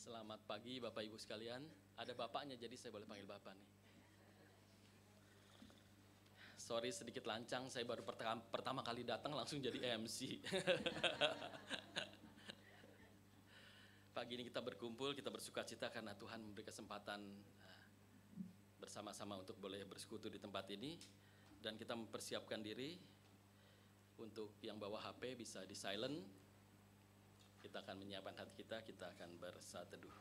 Selamat pagi Bapak Ibu sekalian. Ada bapaknya jadi saya boleh panggil Bapak nih. Sorry sedikit lancang, saya baru pertama kali datang langsung jadi MC. Pagi ini kita berkumpul, kita bersukacita karena Tuhan memberi kesempatan bersama-sama untuk boleh bersekutu di tempat ini. Dan kita mempersiapkan diri untuk yang bawa HP bisa di silent. Kita akan menyiapkan hati kita akan bersaat teduh.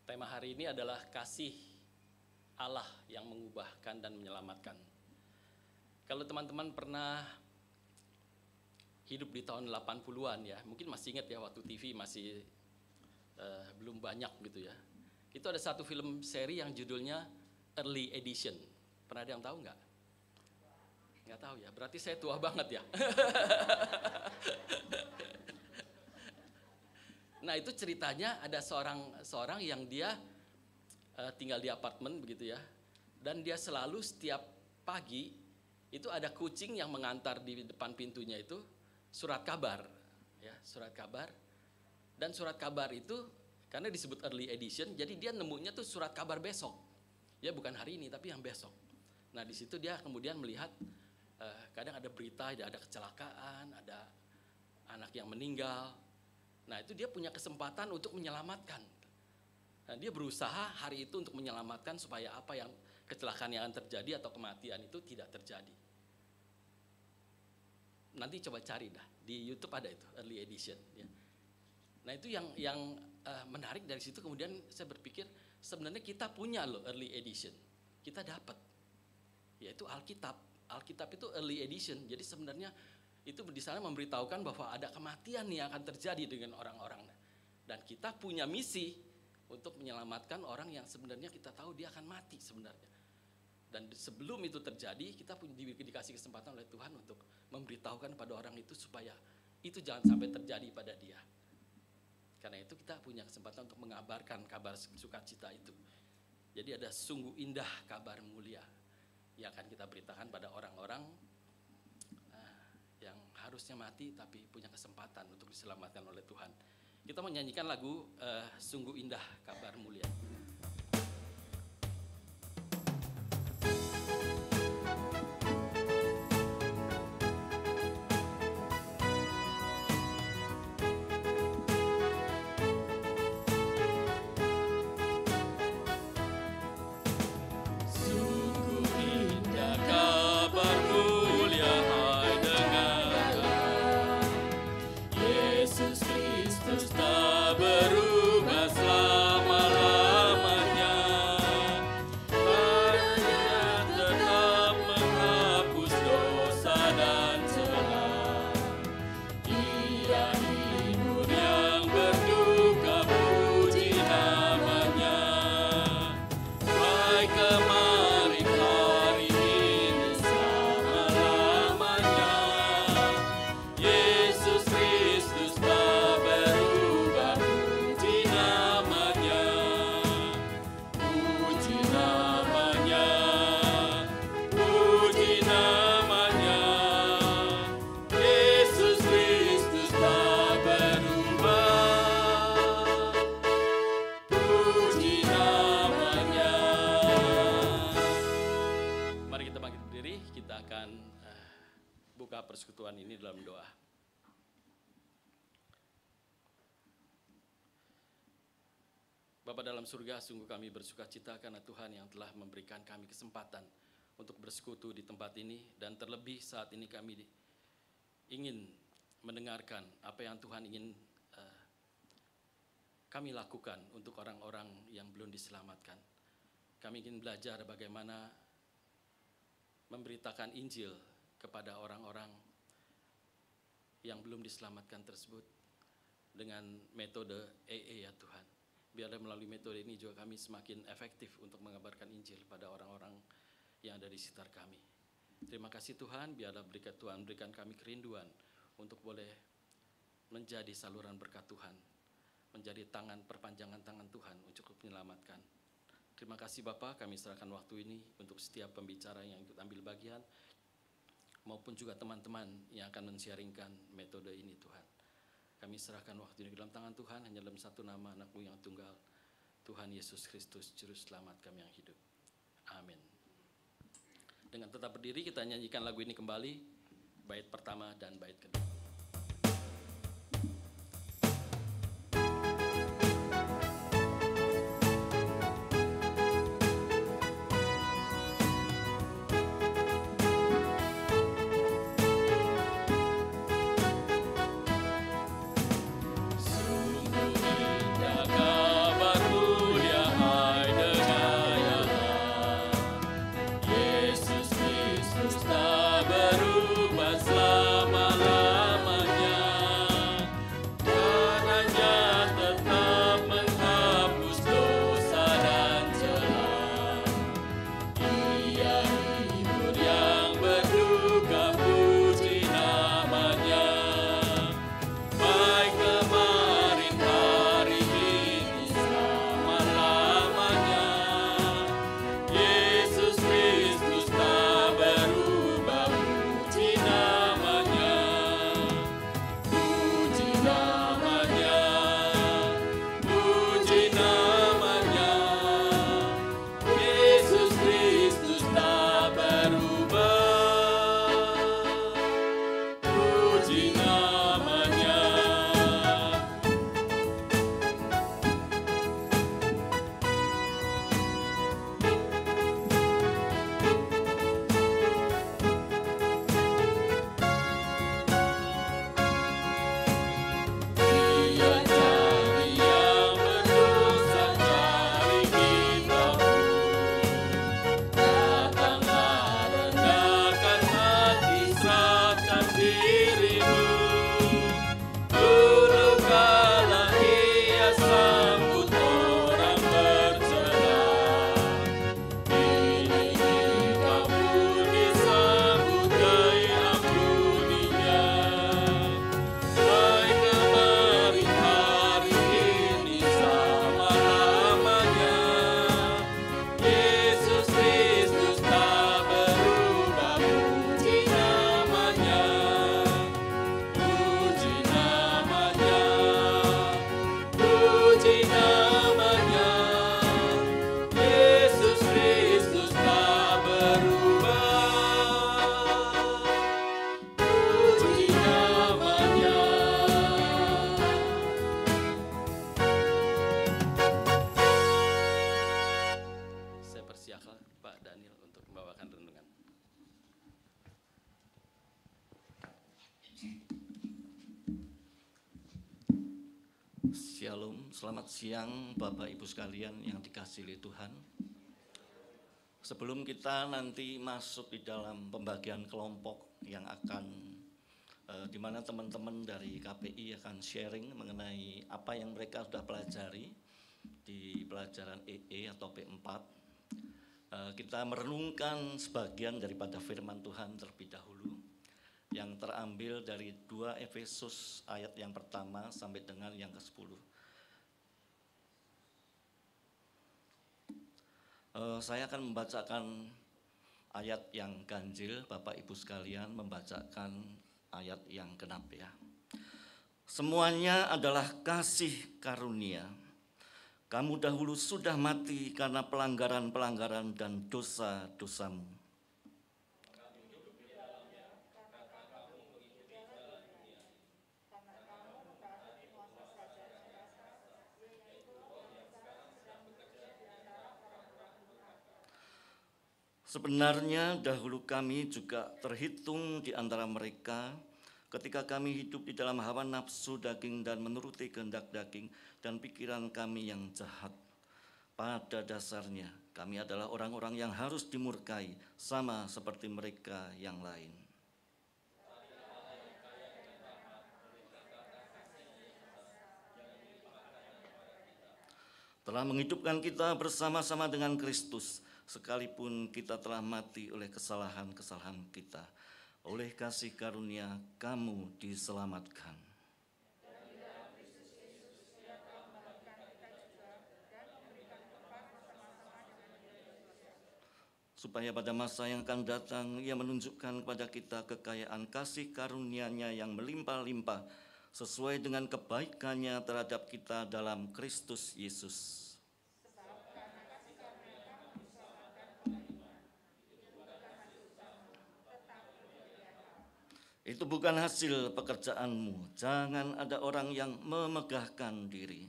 Tema hari ini adalah kasih Allah yang mengubahkan dan menyelamatkan. Kalau teman-teman pernah hidup di tahun 80-an ya, mungkin masih ingat ya waktu TV masih belum banyak gitu ya. Itu ada satu film seri yang judulnya Early Edition. Pernah ada yang tahu nggak? Nggak tahu ya, berarti saya tua banget ya. Nah itu ceritanya ada seorang yang dia tinggal di apartemen begitu ya, dan dia selalu setiap pagi itu ada kucing yang mengantar di depan pintunya itu surat kabar, ya surat kabar, dan surat kabar itu karena disebut early edition, jadi dia nemunya tuh surat kabar besok, ya bukan hari ini tapi yang besok. Nah di situ dia kemudian melihat kadang ada berita, ada kecelakaan, ada anak yang meninggal. Nah itu dia punya kesempatan untuk menyelamatkan. Nah, dia berusaha hari itu untuk menyelamatkan supaya apa yang kecelakaan yang akan terjadi atau kematian itu tidak terjadi. Nanti coba cari dah di YouTube ada itu early edition. Ya. Nah itu yang menarik dari situ kemudian saya berpikir sebenarnya kita punya loh early edition. Kita dapat, yaitu Alkitab. Alkitab itu early edition. Jadi sebenarnya itu di sana memberitahukan bahwa ada kematian yang akan terjadi dengan orang-orang. Dan kita punya misi untuk menyelamatkan orang yang sebenarnya kita tahu dia akan mati sebenarnya. Dan sebelum itu terjadi, kita dikasih kesempatan oleh Tuhan untuk memberitahukan pada orang itu supaya itu jangan sampai terjadi pada dia. Karena itu kita punya kesempatan untuk mengabarkan kabar sukacita itu. Jadi ada sungguh indah kabar mulia yang akan kita beritakan pada orang-orang yang harusnya mati tapi punya kesempatan untuk diselamatkan oleh Tuhan. Kita menyanyikan lagu Sungguh Indah Kabar Mulia. Berubah selama Bapa dalam surga, sungguh kami bersuka cita karena Tuhan yang telah memberikan kami kesempatan untuk bersekutu di tempat ini, dan terlebih saat ini kami ingin mendengarkan apa yang Tuhan ingin kami lakukan untuk orang-orang yang belum diselamatkan. Kami ingin belajar bagaimana memberitakan Injil kepada orang-orang yang belum diselamatkan tersebut dengan metode AA ya Tuhan. Biarlah melalui metode ini juga kami semakin efektif untuk mengabarkan Injil pada orang-orang yang ada di sekitar kami. Terima kasih Tuhan, biarlah Tuhan berikan kami kerinduan untuk boleh menjadi saluran berkat Tuhan, menjadi perpanjangan tangan Tuhan untuk menyelamatkan. Terima kasih Bapa, kami serahkan waktu ini untuk setiap pembicara yang ikut ambil bagian, maupun juga teman-teman yang akan men-sharingkan metode ini Tuhan. Kami serahkan waktu ini ke dalam tangan Tuhan, hanya dalam satu nama Anak-Mu yang tunggal, Tuhan Yesus Kristus, Juru Selamat kami yang hidup. Amin. Dengan tetap berdiri kita nyanyikan lagu ini kembali, bait pertama dan bait kedua. Shalom, selamat siang Bapak Ibu sekalian yang dikasihi Tuhan. Sebelum kita nanti masuk di dalam pembagian kelompok yang akan di mana teman-teman dari KPI akan sharing mengenai apa yang mereka sudah pelajari di pelajaran EE atau P4. Kita merenungkan sebagian daripada firman Tuhan terlebih dahulu yang terambil dari 2 Efesus ayat yang pertama sampai dengan yang ke-10. Saya akan membacakan ayat yang ganjil, Bapak Ibu sekalian membacakan ayat yang genap ya. Semuanya adalah kasih karunia. Kamu dahulu sudah mati karena pelanggaran-pelanggaran dan dosa-dosamu. Sebenarnya dahulu kami juga terhitung di antara mereka ketika kami hidup di dalam hawa nafsu daging dan menuruti kehendak daging dan pikiran kami yang jahat. Pada dasarnya kami adalah orang-orang yang harus dimurkai sama seperti mereka yang lain. Telah menghidupkan kita bersama-sama dengan Kristus, sekalipun kita telah mati oleh kesalahan-kesalahan kita. Oleh kasih karunia kamu diselamatkan. Supaya pada masa yang akan datang Ia menunjukkan kepada kita kekayaan kasih karunia-Nya yang melimpah-limpah sesuai dengan kebaikan-Nya terhadap kita dalam Kristus Yesus. Itu bukan hasil pekerjaanmu, jangan ada orang yang memegahkan diri.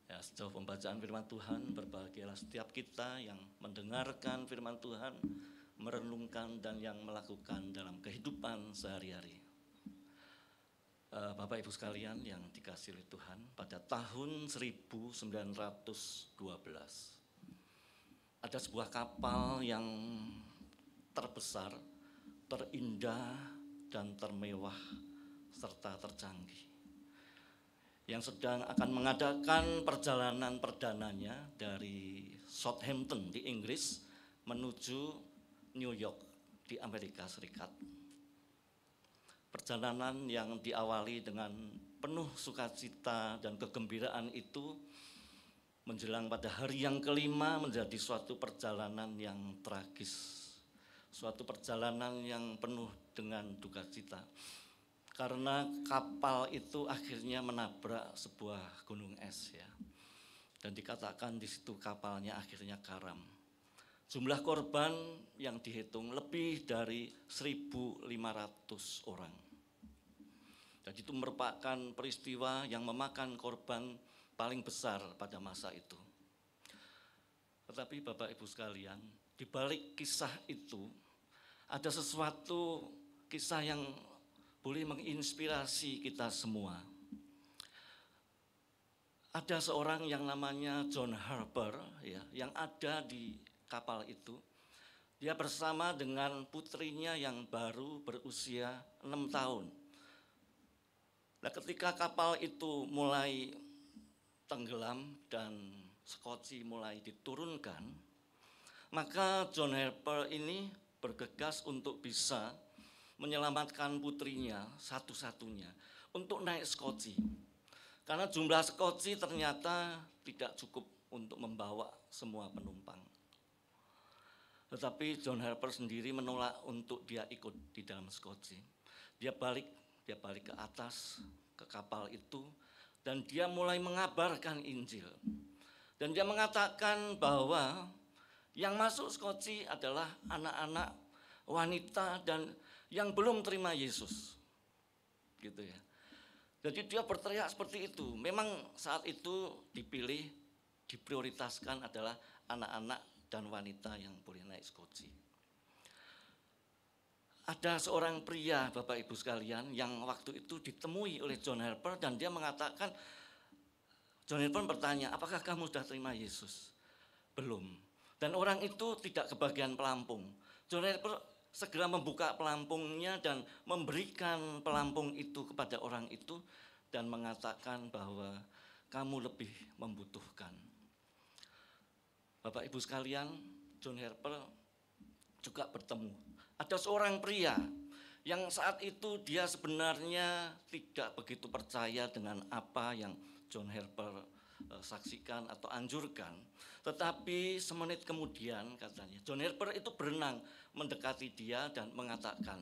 Ya, sejauh pembacaan firman Tuhan, berbahagialah setiap kita yang mendengarkan firman Tuhan, merenungkan dan yang melakukan dalam kehidupan sehari-hari. Bapak Ibu sekalian yang dikasihi oleh Tuhan, pada tahun 1912 ada sebuah kapal yang terbesar, terindah dan termewah serta tercanggih yang sedang akan mengadakan perjalanan perdananya dari Southampton di Inggris menuju New York di Amerika Serikat. Perjalanan yang diawali dengan penuh sukacita dan kegembiraan itu menjelang pada hari yang kelima menjadi suatu perjalanan yang tragis, suatu perjalanan yang penuh dengan duka cita. Karena kapal itu akhirnya menabrak sebuah gunung es ya. Dan dikatakan di situ kapalnya akhirnya karam. Jumlah korban yang dihitung lebih dari 1.500 orang. Dan itu merupakan peristiwa yang memakan korban paling besar pada masa itu. Tetapi Bapak Ibu sekalian, di balik kisah itu ada sesuatu kisah yang boleh menginspirasi kita semua. Ada seorang yang namanya John Harper ya, yang ada di kapal itu. Dia bersama dengan putrinya yang baru berusia 6 tahun. Nah, ketika kapal itu mulai tenggelam dan skoci mulai diturunkan, maka John Harper ini bergegas untuk bisa menyelamatkan putrinya satu-satunya untuk naik skoci. Karena jumlah skoci ternyata tidak cukup untuk membawa semua penumpang. Tetapi John Harper sendiri menolak untuk dia ikut di dalam skoci. Dia balik ke atas, ke kapal itu, dan dia mulai mengabarkan Injil. Dan dia mengatakan bahwa yang masuk skoci adalah anak-anak, wanita, dan yang belum terima Yesus. Gitu ya. Jadi dia berteriak seperti itu. Memang saat itu dipilih, diprioritaskan adalah anak-anak dan wanita yang boleh naik skoci. Ada seorang pria, Bapak Ibu sekalian, yang waktu itu ditemui oleh John Harper dan dia mengatakan, John Harper bertanya, apakah kamu sudah terima Yesus? Belum. Dan orang itu tidak kebagian pelampung. John Harper segera membuka pelampungnya dan memberikan pelampung itu kepada orang itu dan mengatakan bahwa kamu lebih membutuhkan. Bapak Ibu sekalian, John Harper juga bertemu. Ada seorang pria yang saat itu dia sebenarnya tidak begitu percaya dengan apa yang John Harper saksikan atau anjurkan. Tetapi semenit kemudian katanya, John Harper itu berenang mendekati dia dan mengatakan,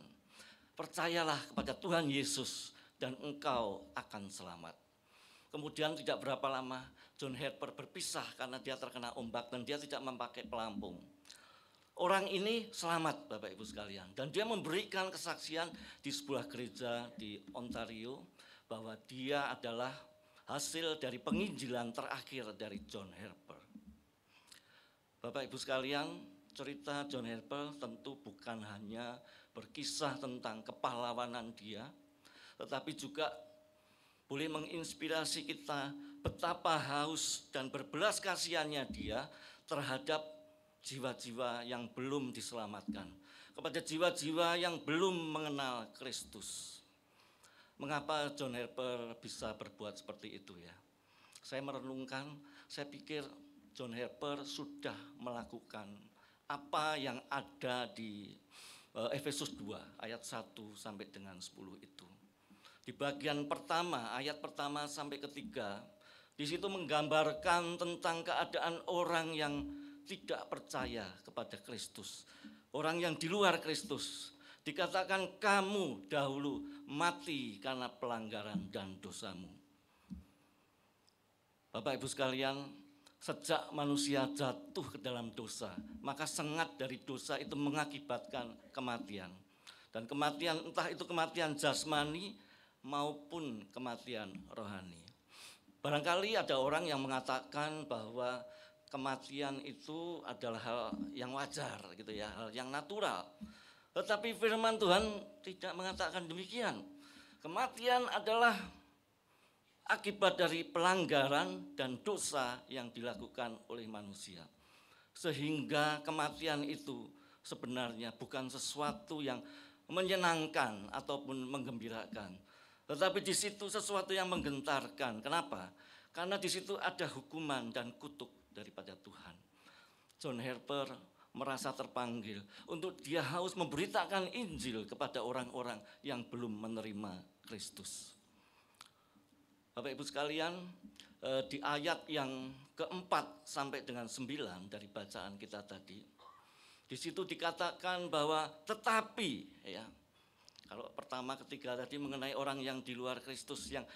percayalah kepada Tuhan Yesus dan engkau akan selamat. Kemudian tidak berapa lama John Harper berpisah karena dia terkena ombak dan dia tidak memakai pelampung. orang ini selamat Bapak Ibu sekalian. Dan dia memberikan kesaksian di sebuah gereja di Ontario bahwa dia adalah hasil dari penginjilan terakhir dari John Harper. Bapak Ibu sekalian, cerita John Harper tentu bukan hanya berkisah tentang kepahlawanan dia, tetapi juga boleh menginspirasi kita betapa haus dan berbelas kasihannya dia terhadap jiwa-jiwa yang belum diselamatkan, kepada jiwa-jiwa yang belum mengenal Kristus. Mengapa John Harper bisa berbuat seperti itu ya? Saya merenungkan, saya pikir John Harper sudah melakukan apa yang ada di Efesus 2 ayat 1 sampai dengan 10 itu. Di bagian pertama, ayat pertama sampai ketiga, di situ menggambarkan tentang keadaan orang yang tidak percaya kepada Kristus. Orang yang di luar Kristus. Dikatakan kamu dahulu mati karena pelanggaran dan dosamu. Bapak Ibu sekalian, sejak manusia jatuh ke dalam dosa, maka sengat dari dosa itu mengakibatkan kematian. Dan kematian entah itu kematian jasmani maupun kematian rohani. Barangkali ada orang yang mengatakan bahwa kematian itu adalah hal yang wajar gitu ya, hal yang natural. Tetapi firman Tuhan tidak mengatakan demikian. Kematian adalah akibat dari pelanggaran dan dosa yang dilakukan oleh manusia. Sehingga kematian itu sebenarnya bukan sesuatu yang menyenangkan ataupun menggembirakan. Tetapi di situ sesuatu yang menggentarkan. Kenapa? Karena di situ ada hukuman dan kutuk daripada Tuhan. John Harper merasa terpanggil untuk dia harus memberitakan Injil kepada orang-orang yang belum menerima Kristus. Bapak Ibu sekalian, di ayat yang keempat sampai dengan 9 dari bacaan kita tadi, di situ dikatakan bahwa tetapi, ya, kalau pertama ketiga tadi mengenai orang yang di luar Kristus yang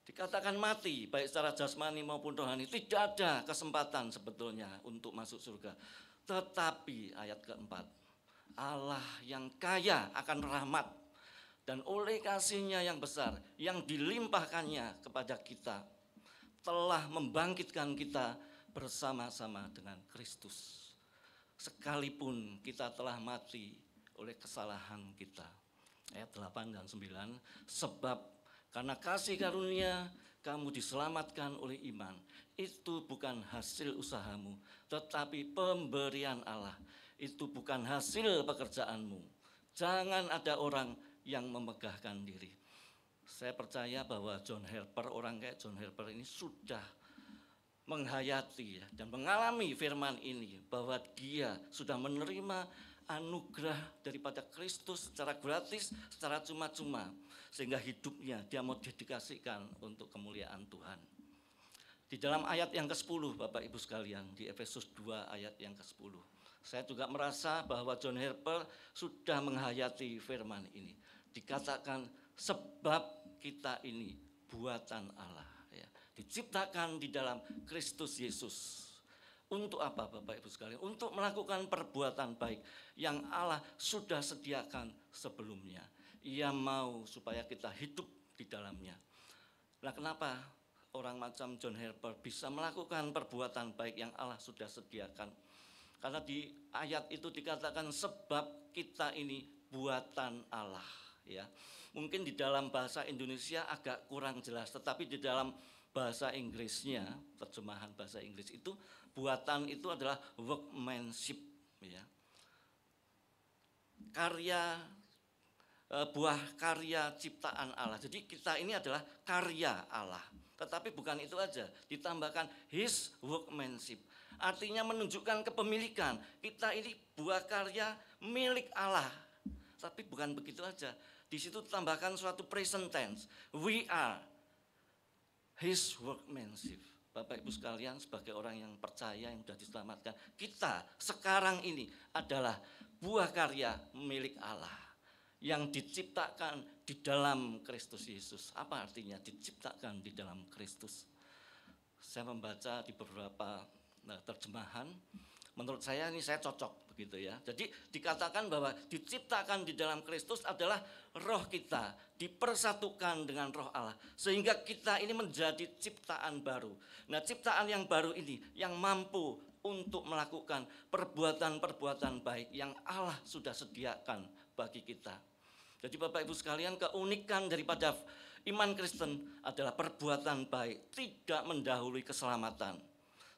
dikatakan mati, baik secara jasmani maupun rohani, tidak ada kesempatan sebetulnya untuk masuk surga. Tetapi ayat keempat, Allah yang kaya akan rahmat dan oleh kasih-Nya yang besar yang dilimpahkannya kepada kita telah membangkitkan kita bersama-sama dengan Kristus. Sekalipun kita telah mati oleh kesalahan kita. Ayat 8 dan 9, sebab karena kasih karunia kamu diselamatkan oleh iman. Itu bukan hasil usahamu, tetapi pemberian Allah. Itu bukan hasil pekerjaanmu. Jangan ada orang yang memegahkan diri. Saya percaya bahwa John Harper, orang kayak John Harper ini sudah menghayati dan mengalami firman ini, bahwa dia sudah menerima anugerah daripada Kristus secara gratis, secara cuma-cuma, sehingga hidupnya dia mau dedikasikan untuk kemuliaan Tuhan. Di dalam ayat yang ke-10 Bapak Ibu sekalian, di Efesus 2 ayat yang ke-10, saya juga merasa bahwa John Harper sudah menghayati firman ini. Dikatakan sebab kita ini buatan Allah, ya, diciptakan di dalam Kristus Yesus. Untuk apa Bapak Ibu sekalian? Untuk melakukan perbuatan baik yang Allah sudah sediakan sebelumnya. Ia mau supaya kita hidup di dalamnya. Nah, kenapa orang macam John Harper bisa melakukan perbuatan baik yang Allah sudah sediakan? Karena di ayat itu dikatakan sebab kita ini buatan Allah, ya. Mungkin di dalam bahasa Indonesia agak kurang jelas, tetapi di dalam bahasa Inggrisnya, terjemahan bahasa Inggris itu, buatan itu adalah workmanship, ya. Karya, buah karya ciptaan Allah. Jadi kita ini adalah karya Allah. Tetapi bukan itu aja, ditambahkan his workmanship. Artinya menunjukkan kepemilikan. Kita ini buah karya milik Allah. Tapi bukan begitu aja. Di situ tambahkan suatu present tense. We are his workmanship. Bapak Ibu sekalian, sebagai orang yang percaya, yang sudah diselamatkan, kita sekarang ini adalah buah karya milik Allah yang diciptakan di dalam Kristus Yesus. Apa artinya diciptakan di dalam Kristus? Saya membaca di beberapa terjemahan Menurut saya ini saya cocok begitu ya. Jadi dikatakan bahwa diciptakan di dalam Kristus adalah roh kita dipersatukan dengan roh Allah. Sehingga kita ini menjadi ciptaan baru. Nah, ciptaan yang baru ini yang mampu untuk melakukan perbuatan-perbuatan baik yang Allah sudah sediakan bagi kita. Jadi Bapak Ibu sekalian, keunikan daripada iman Kristen adalah perbuatan baik tidak mendahului keselamatan.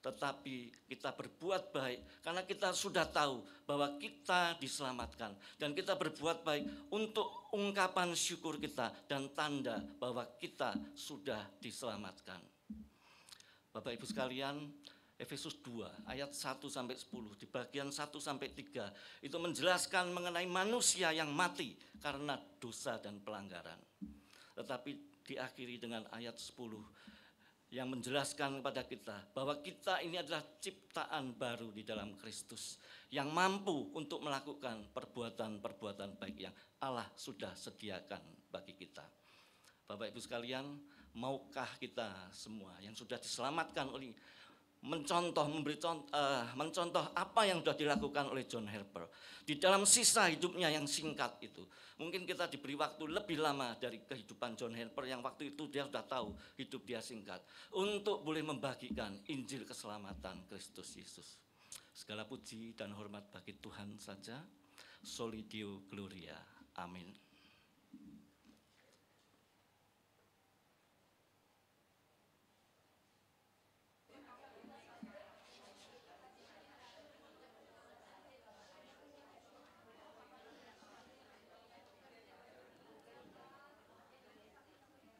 Tetapi kita berbuat baik karena kita sudah tahu bahwa kita diselamatkan. Dan kita berbuat baik untuk ungkapan syukur kita dan tanda bahwa kita sudah diselamatkan. Bapak Ibu sekalian, Efesus 2 ayat 1-10 di bagian 1-3 itu menjelaskan mengenai manusia yang mati karena dosa dan pelanggaran. Tetapi diakhiri dengan ayat 10 yang menjelaskan kepada kita bahwa kita ini adalah ciptaan baru di dalam Kristus yang mampu untuk melakukan perbuatan-perbuatan baik yang Allah sudah sediakan bagi kita. Bapak Ibu sekalian, maukah kita semua yang sudah diselamatkan oleh mencontoh apa yang sudah dilakukan oleh John Harper di dalam sisa hidupnya yang singkat itu. Mungkin kita diberi waktu lebih lama dari kehidupan John Harper yang waktu itu dia sudah tahu hidup dia singkat untuk boleh membagikan Injil keselamatan Kristus Yesus. Segala puji dan hormat bagi Tuhan saja. Soli Deo Gloria. Amin.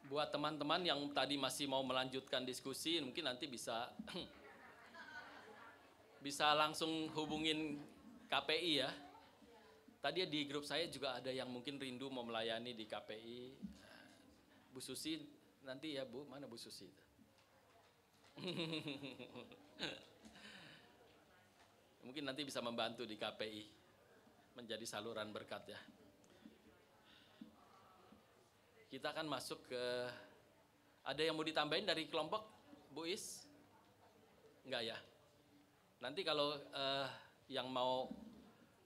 Buat teman-teman yang tadi masih mau melanjutkan diskusi, mungkin nanti bisa langsung hubungin KPI ya. Tadi di grup saya juga ada yang mungkin rindu mau melayani di KPI. Bu Susi nanti ya Bu, mana Bu Susi? Mungkin nanti bisa membantu di KPI menjadi saluran berkat ya. Kita akan masuk ke, ada yang mau ditambahin dari kelompok, Bu Is? Enggak ya? Nanti kalau yang mau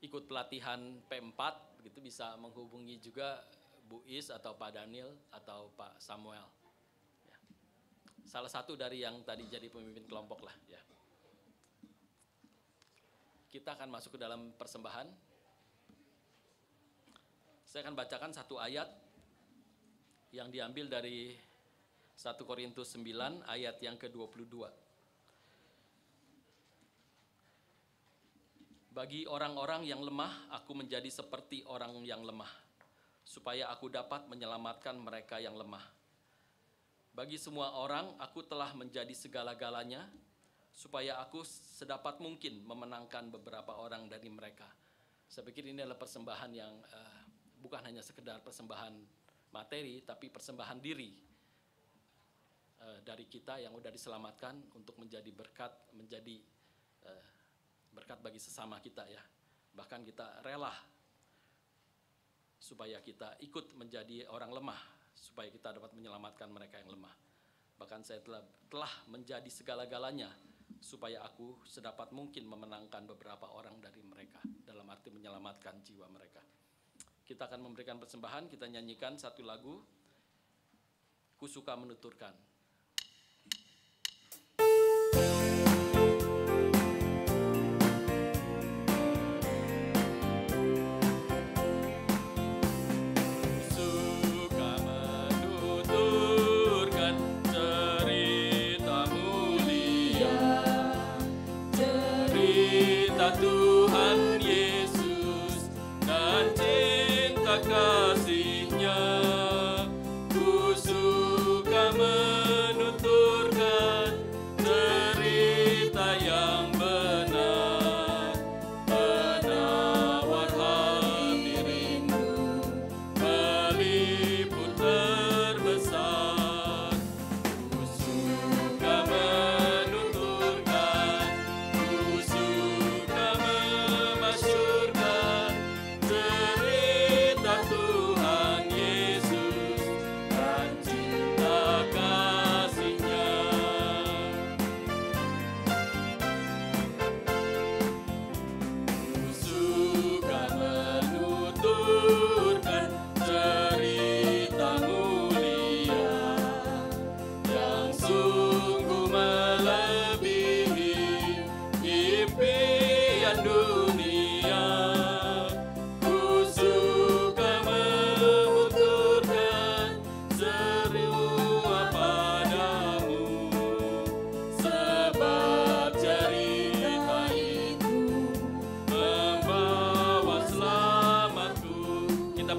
ikut pelatihan P4, begitu bisa menghubungi juga Bu Is atau Pak Daniel atau Pak Samuel. Ya. Salah satu dari yang tadi jadi pemimpin kelompok lah. Ya. Kita akan masuk ke dalam persembahan. Saya akan bacakan satu ayat yang diambil dari 1 Korintus 9 ayat yang ke-22. Bagi orang-orang yang lemah, aku menjadi seperti orang yang lemah, supaya aku dapat menyelamatkan mereka yang lemah. Bagi semua orang, aku telah menjadi segala-galanya, supaya aku sedapat mungkin memenangkan beberapa orang dari mereka. Saya pikir ini adalah persembahan yang bukan hanya sekedar persembahan materi, tapi persembahan diri dari kita yang sudah diselamatkan untuk menjadi berkat, berkat bagi sesama kita ya. Bahkan kita rela supaya kita ikut menjadi orang lemah, supaya kita dapat menyelamatkan mereka yang lemah. Bahkan saya telah menjadi segala-galanya, supaya aku sedapat mungkin memenangkan beberapa orang dari mereka, dalam arti menyelamatkan jiwa mereka. Kita akan memberikan persembahan, kita nyanyikan satu lagu, Ku Suka Menuturkan. Tuhan Yesus dan cinta kasih-Nya, ku suka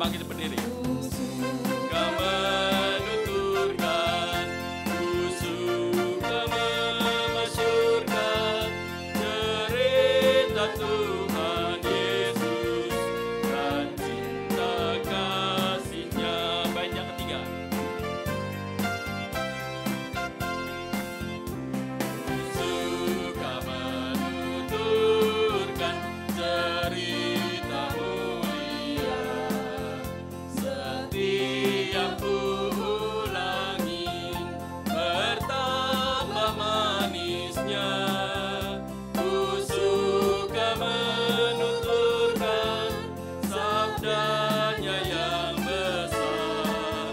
bangkit berdiri. Suka menuturkan, ku suka memasyurkan cerita Tuhan Yesus dan cinta kasih-Nya. Bait yang ketiga. Suka menuturkan cerita mulia, setiap ku ulangi bertambah manisnya. Ku suka menuturkan sabdanya yang besar,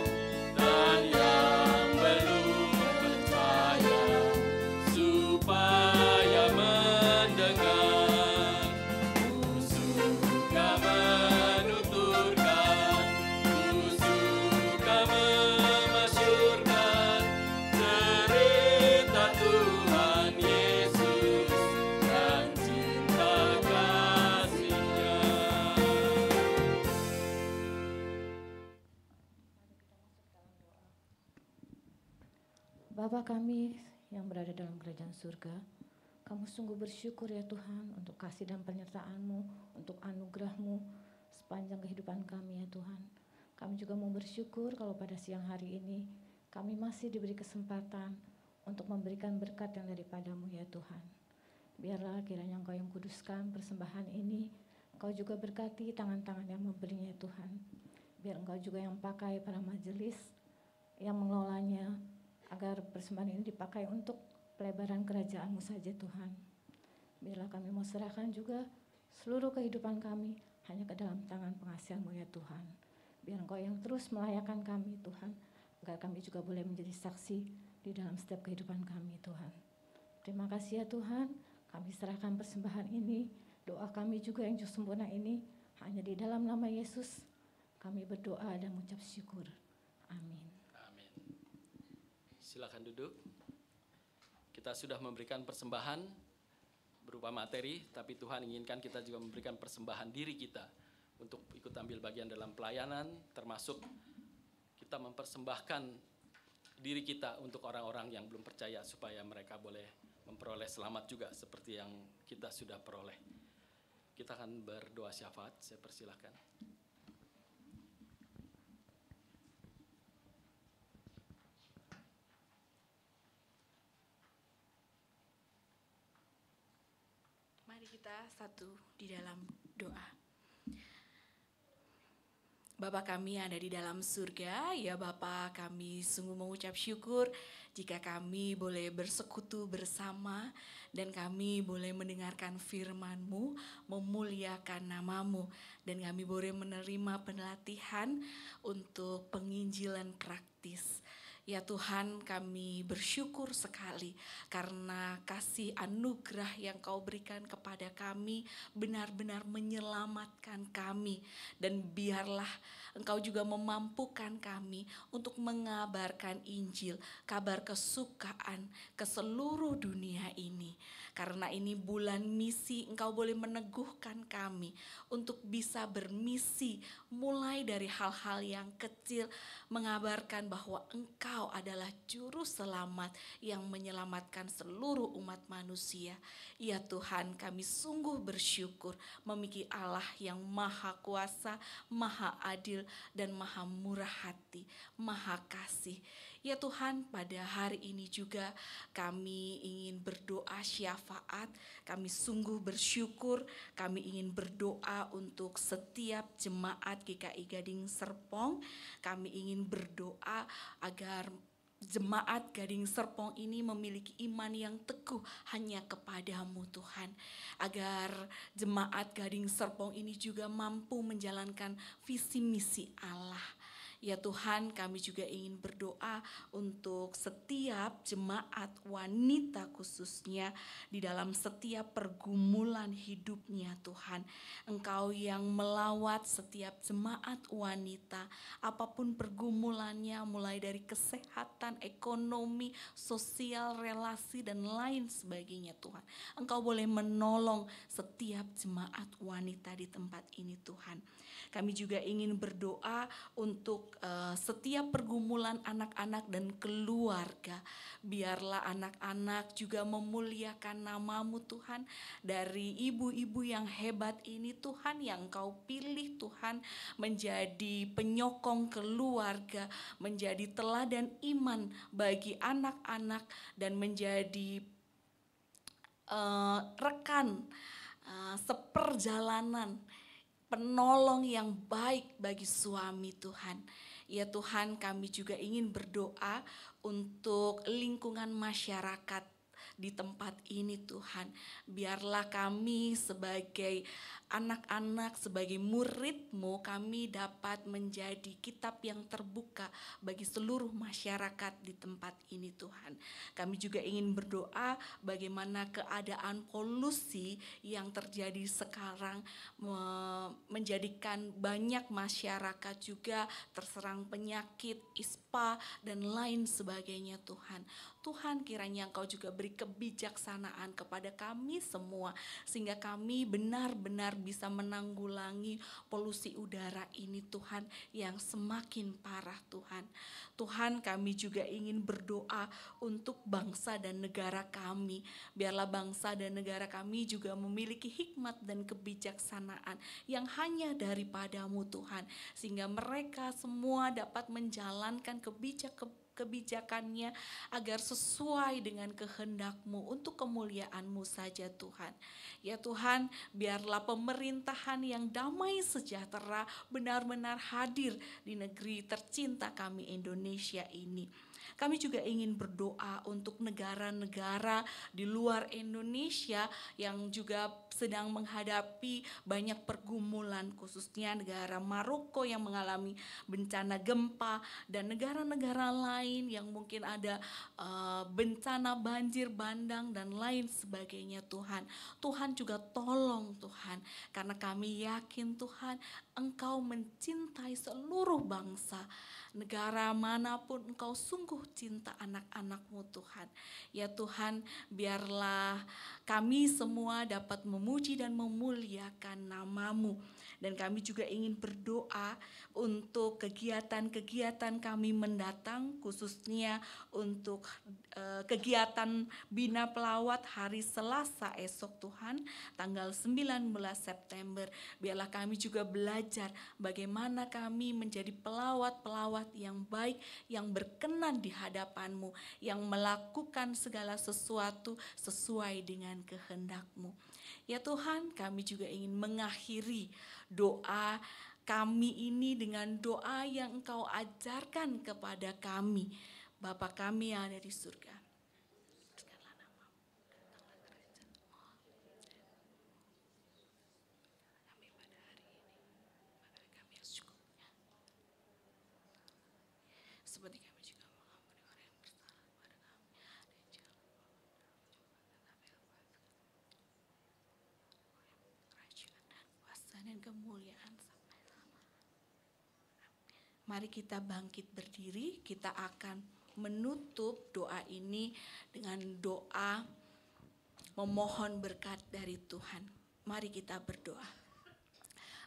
dan yang belum percaya supaya mendengar. Ku suka menuturkan, ku suka memasyurkan cerita Tuhan Yesus dan cinta kasih-Nya. Bapa kami yang berada dalam kerajaan surga, kami sungguh bersyukur ya Tuhan untuk kasih dan penyertaan-Mu, untuk anugerah-Mu sepanjang kehidupan kami ya Tuhan. Kami juga mau bersyukur kalau pada siang hari ini kami masih diberi kesempatan untuk memberikan berkat yang daripada-Mu ya Tuhan. Biarlah kiranya Engkau yang kuduskan persembahan ini, Engkau juga berkati tangan-tangan yang memberinya ya Tuhan. Biar Engkau juga yang pakai para majelis yang mengelolanya, agar persembahan ini dipakai untuk pelebaran kerajaan-Mu saja Tuhan. Biarlah kami mau serahkan juga seluruh kehidupan kami hanya ke dalam tangan pengasihan-Mu ya Tuhan. Biar Engkau yang terus melayakan kami Tuhan, agar kami juga boleh menjadi saksi di dalam setiap kehidupan kami Tuhan. Terima kasih ya Tuhan, kami serahkan persembahan ini, doa kami juga yang sempurna ini, hanya di dalam nama Yesus kami berdoa dan mengucap syukur. Amin. Amin. Silakan duduk. Kita sudah memberikan persembahan berupa materi, tapi Tuhan inginkan kita juga memberikan persembahan diri kita untuk ikut ambil bagian dalam pelayanan, termasuk kita mempersembahkan diri kita untuk orang-orang yang belum percaya supaya mereka boleh memperoleh selamat juga seperti yang kita sudah peroleh. Kita akan berdoa syafaat, saya persilahkan. Mari kita satu di dalam doa. Bapa kami yang ada di dalam surga, ya Bapa, kami sungguh mengucap syukur jika kami boleh bersekutu bersama dan kami boleh mendengarkan firman-Mu, memuliakan nama-Mu, dan kami boleh menerima pelatihan untuk penginjilan praktis. Ya Tuhan, kami bersyukur sekali karena kasih anugerah yang Kau berikan kepada kami benar-benar menyelamatkan kami. Dan biarlah Engkau juga memampukan kami untuk mengabarkan Injil, kabar kesukaan ke seluruh dunia ini. Karena ini bulan misi, Engkau boleh meneguhkan kami untuk bisa bermisi mulai dari hal-hal yang kecil, mengabarkan bahwa Engkau adalah juru selamat yang menyelamatkan seluruh umat manusia. Ya Tuhan, kami sungguh bersyukur memiliki Allah yang maha kuasa, maha adil, dan maha murah hati, maha kasih. Ya Tuhan, pada hari ini juga kami ingin berdoa syafaat, kami sungguh bersyukur, kami ingin berdoa untuk setiap jemaat GKI Gading Serpong. Kami ingin berdoa agar jemaat Gading Serpong ini memiliki iman yang teguh hanya kepadamu Tuhan. Agar jemaat Gading Serpong ini juga mampu menjalankan visi misi Allah. Ya Tuhan, kami juga ingin berdoa untuk setiap jemaat wanita khususnya di dalam setiap pergumulan hidupnya Tuhan. Engkau yang melawat setiap jemaat wanita, apapun pergumulannya, mulai dari kesehatan, ekonomi, sosial, relasi, dan lain sebagainya Tuhan. Engkau boleh menolong setiap jemaat wanita di tempat ini Tuhan. Kami juga ingin berdoa untuk setiap pergumulan anak-anak dan keluarga. Biarlah anak-anak juga memuliakan nama-Mu Tuhan. Dari ibu-ibu yang hebat ini Tuhan, yang Engkau pilih Tuhan menjadi penyokong keluarga, menjadi teladan iman bagi anak-anak, dan menjadi rekan seperjalanan, penolong yang baik bagi suami Tuhan. Ya Tuhan, kami juga ingin berdoa untuk lingkungan masyarakat di tempat ini Tuhan. Biarlah kami sebagai anak-anak, sebagai murid-Mu, kami dapat menjadi kitab yang terbuka bagi seluruh masyarakat di tempat ini Tuhan. Kami juga ingin berdoa bagaimana keadaan polusi yang terjadi sekarang menjadikan banyak masyarakat juga terserang penyakit, ispa, dan lain sebagainya Tuhan. Tuhan, kiranya Engkau juga beri kebijaksanaan kepada kami semua, sehingga kami benar-benar bisa menanggulangi polusi udara ini Tuhan, yang semakin parah Tuhan. Tuhan, kami juga ingin berdoa untuk bangsa dan negara kami. Biarlah bangsa dan negara kami juga memiliki hikmat dan kebijaksanaan yang hanya daripada-Mu Tuhan, sehingga mereka semua dapat menjalankan kebijakannya agar sesuai dengan kehendak-Mu untuk kemuliaan-Mu saja Tuhan. Ya Tuhan, biarlah pemerintahan yang damai sejahtera benar-benar hadir di negeri tercinta kami Indonesia ini. Kami juga ingin berdoa untuk negara-negara di luar Indonesia yang juga sedang menghadapi banyak pergumulan, khususnya negara Maroko yang mengalami bencana gempa, dan negara-negara lain yang mungkin ada bencana banjir bandang dan lain sebagainya Tuhan. Tuhan juga tolong Tuhan, karena kami yakin Tuhan Engkau mencintai seluruh bangsa. Negara manapun Engkau sungguh cinta anak-anak-Mu Tuhan. Ya Tuhan, biarlah kami semua dapat memuji dan memuliakan nama-Mu. Dan kami juga ingin berdoa untuk kegiatan-kegiatan kami mendatang, khususnya untuk kegiatan Bina Pelawat hari Selasa esok Tuhan, tanggal 19 September. Biarlah kami juga belajar bagaimana kami menjadi pelawat-pelawat yang baik, yang berkenan di hadapan-Mu, yang melakukan segala sesuatu sesuai dengan kehendak-Mu. Ya Tuhan, kami juga ingin mengakhiri doa kami ini dengan doa yang Engkau ajarkan kepada kami. Bapa kami yang ada di surga. Seperti kami juga mengampuni orang yang bersalah kepada kami. Kerajaan, kuasa dan kemuliaan sampai lama. Mari kita bangkit berdiri, kita akan menutup doa ini dengan doa memohon berkat dari Tuhan. Mari kita berdoa.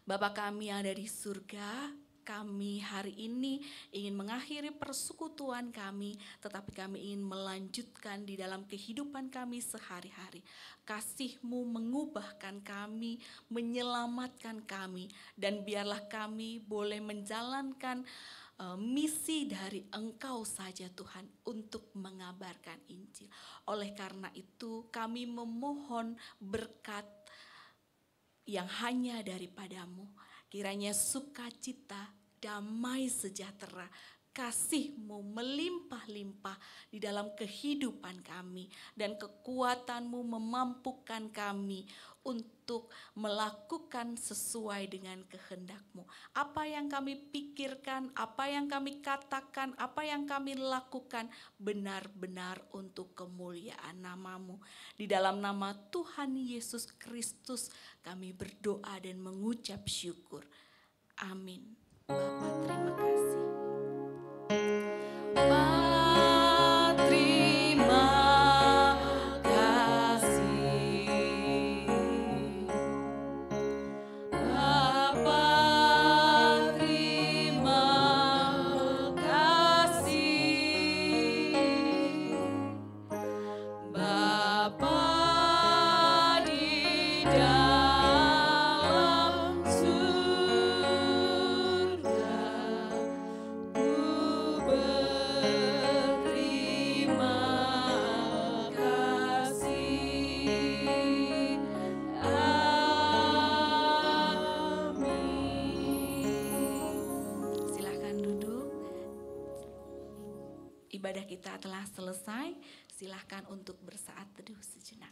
Bapa kami yang ada di surga, kami hari ini ingin mengakhiri persekutuan kami, tetapi kami ingin melanjutkan di dalam kehidupan kami sehari-hari. Kasih-Mu mengubahkan kami, menyelamatkan kami, dan biarlah kami boleh menjalankan misi dari Engkau saja Tuhan untuk mengabarkan Injil. Oleh karena itu kami memohon berkat yang hanya daripada-Mu. Kiranya sukacita, damai sejahtera, kasih-Mu melimpah-limpah di dalam kehidupan kami, dan kekuatan-Mu memampukan kami untuk melakukan sesuai dengan kehendak-Mu. Apa yang kami pikirkan, apa yang kami katakan, apa yang kami lakukan benar-benar untuk kemuliaan nama-Mu. Di dalam nama Tuhan Yesus Kristus kami berdoa dan mengucap syukur. Amin. Bapa, terima kasih. Bapa, terima kasih. Bapa, terima kasih. Bapa di dalam surga, ku berterima kasih. Amin. Silakan duduk. Ibadah kita telah selesai. Silakan untuk bersaat teduh sejenak.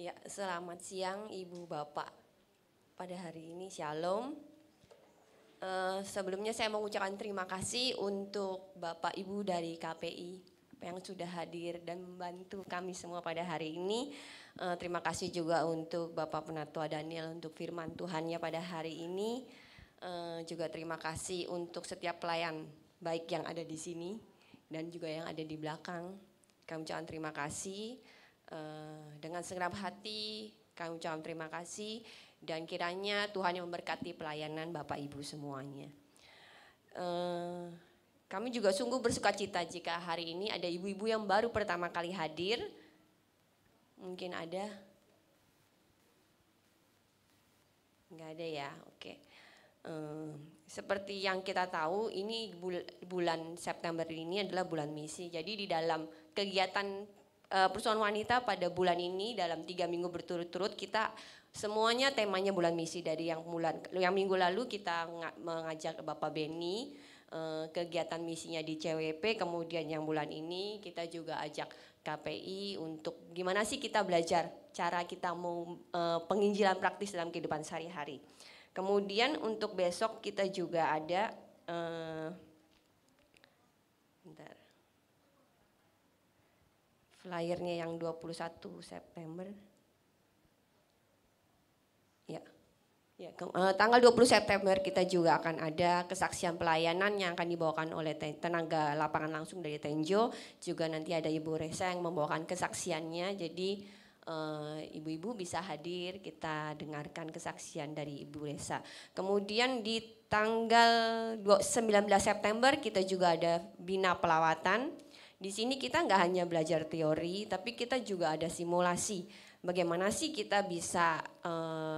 Ya, selamat siang Ibu Bapak. Pada hari ini Shalom. Sebelumnya saya mengucapkan terima kasih untuk Bapak Ibu dari KPI yang sudah hadir dan membantu kami semua pada hari ini. Terima kasih juga untuk Bapak Penatua Daniel untuk firman Tuhannya pada hari ini. Juga terima kasih untuk setiap pelayan baik yang ada di sini dan juga yang ada di belakang. Kami ucapkan terima kasih. Dengan segenap hati kami ucapkan terima kasih, dan kiranya Tuhan yang memberkati pelayanan Bapak Ibu semuanya. Kami juga sungguh bersukacita jika hari ini ada ibu-ibu yang baru pertama kali hadir. Mungkin ada? Enggak ada ya, oke. Seperti yang kita tahu, ini bulan September ini adalah bulan misi. Jadi di dalam kegiatan Persatuan Wanita pada bulan ini dalam 3 minggu berturut-turut kita semuanya temanya bulan misi. Dari yang minggu lalu kita mengajak Bapak Beni kegiatan misinya di CWP, kemudian yang bulan ini kita juga ajak KPI untuk gimana sih kita belajar cara kita mau penginjilan praktis dalam kehidupan sehari-hari. Kemudian untuk besok kita juga ada flyernya yang 21 September. Tanggal 20 September kita juga akan ada kesaksian pelayanan yang akan dibawakan oleh tenaga lapangan langsung dari Tenjo. Juga nanti ada Ibu Resa yang membawakan kesaksiannya. Jadi ibu-ibu bisa hadir, kita dengarkan kesaksian dari Ibu Resa. Kemudian di tanggal 19 September kita juga ada Bina Pelawatan. Di sini kita nggak hanya belajar teori, tapi kita juga ada simulasi. Bagaimana sih kita bisa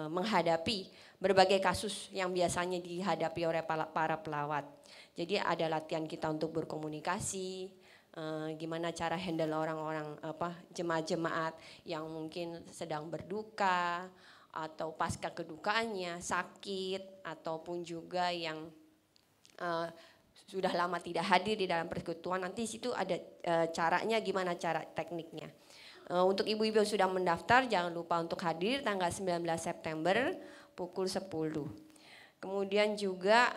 menghadapi berbagai kasus yang biasanya dihadapi oleh para pelawat. Jadi ada latihan kita untuk berkomunikasi, gimana cara handle orang-orang jemaat-jemaat yang mungkin sedang berduka atau pasca kedukaannya, sakit, ataupun juga yang sudah lama tidak hadir di dalam persekutuan. Nanti situ ada caranya, gimana cara tekniknya. Untuk ibu-ibu yang sudah mendaftar jangan lupa untuk hadir tanggal 19 September pukul 10. Kemudian juga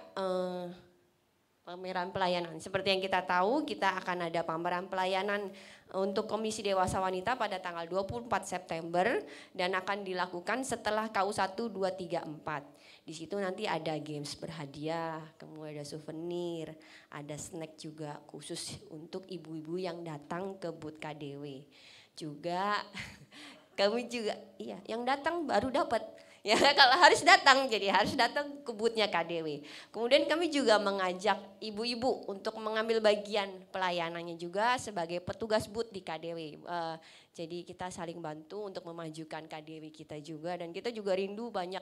pameran pelayanan. Seperti yang kita tahu, kita akan ada pameran pelayanan untuk Komisi Dewasa Wanita pada tanggal 24 September dan akan dilakukan setelah KU1 2, 3, 4. Di situ nanti ada games berhadiah, kemudian ada souvenir, ada snack juga khusus untuk ibu-ibu yang datang ke booth KDW. Juga kami juga yang datang baru dapat. Ya, kalau harus datang, jadi harus datang ke booth-nya KDW. Kemudian kami juga mengajak ibu-ibu untuk mengambil bagian pelayanannya juga sebagai petugas booth di KDW. Jadi kita saling bantu untuk memajukan KDW kita juga, dan kita juga rindu banyak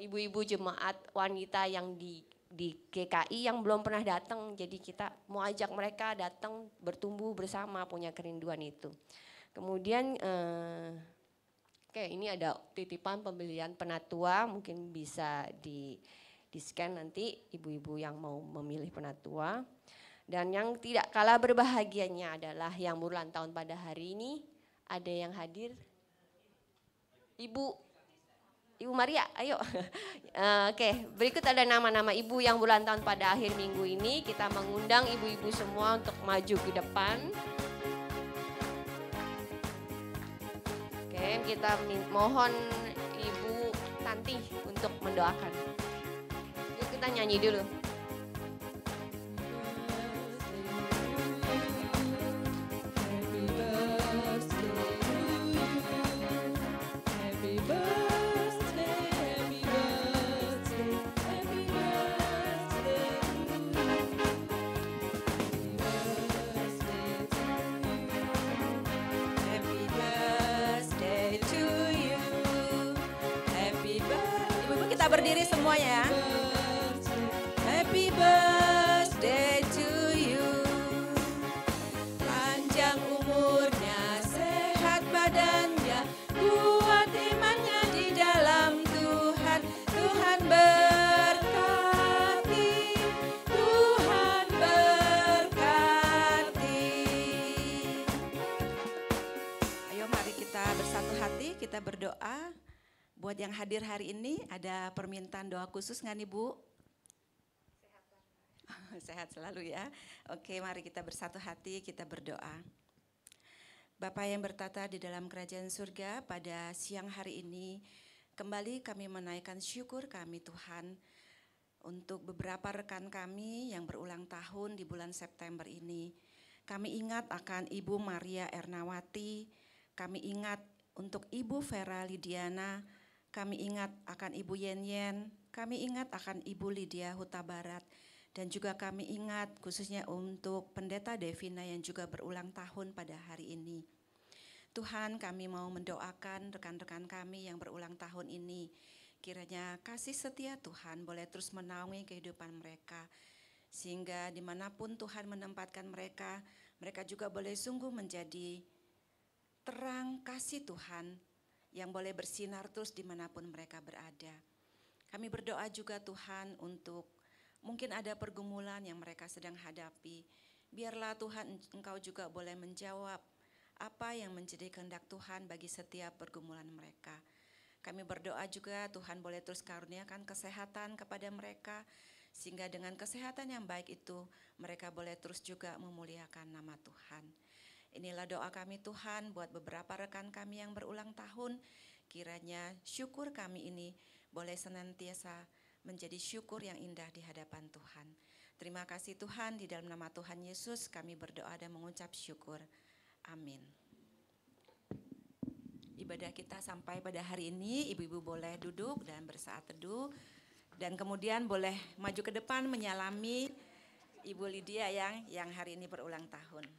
ibu-ibu jemaat wanita yang di GKI yang belum pernah datang. Jadi kita mau ajak mereka datang bertumbuh bersama, punya kerinduan itu. Kemudian oke, ini ada titipan pembelian penatua, mungkin bisa di scan nanti ibu-ibu yang mau memilih penatua. Dan yang tidak kalah berbahagianya adalah yang berulang tahun pada hari ini. Ada yang hadir? Ibu Maria, ayo. Oke, berikut ada nama-nama ibu yang berulang tahun pada akhir minggu ini. Kita mengundang ibu-ibu semua untuk maju ke depan. Oke, kita mohon Ibu Tanti untuk mendoakan. Yuk kita nyanyi dulu. Berdiri semuanya ya. Happy birthday to you. Panjang umurnya, sehat badannya, kuat imannya di dalam Tuhan. Tuhan berkati, Tuhan berkati. Ayo mari kita bersatu hati, kita berdoa. Buat yang hadir hari ini, ada permintaan doa khusus nggak nih Bu? Sehat selalu ya. Oke, mari kita bersatu hati, kita berdoa. Bapa yang bertata di dalam kerajaan surga, pada siang hari ini, kembali kami menaikkan syukur kami Tuhan, untuk beberapa rekan kami yang berulang tahun di bulan September ini. Kami ingat akan Ibu Maria Ernawati, kami ingat untuk Ibu Vera Lidiana, kami ingat akan Ibu Yen, kami ingat akan Ibu Lydia Huta Barat, dan juga kami ingat khususnya untuk Pendeta Devina yang juga berulang tahun pada hari ini. Tuhan, kami mau mendoakan rekan-rekan kami yang berulang tahun ini. Kiranya kasih setia Tuhan boleh terus menaungi kehidupan mereka. Sehingga dimanapun Tuhan menempatkan mereka, mereka juga boleh sungguh menjadi terang kasih Tuhan yang boleh bersinar terus dimanapun mereka berada. Kami berdoa juga Tuhan untuk mungkin ada pergumulan yang mereka sedang hadapi. Biarlah Tuhan Engkau juga boleh menjawab apa yang menjadi kehendak Tuhan bagi setiap pergumulan mereka. Kami berdoa juga Tuhan boleh terus karuniakan kesehatan kepada mereka, sehingga dengan kesehatan yang baik itu mereka boleh terus juga memuliakan nama Tuhan. Inilah doa kami Tuhan buat beberapa rekan kami yang berulang tahun. Kiranya syukur kami ini boleh senantiasa menjadi syukur yang indah di hadapan Tuhan. Terima kasih Tuhan, di dalam nama Tuhan Yesus kami berdoa dan mengucap syukur. Amin. Ibadah kita sampai pada hari ini, ibu-ibu boleh duduk dan bersaat teduh. Dan kemudian boleh maju ke depan menyalami Ibu Lydia yang hari ini berulang tahun.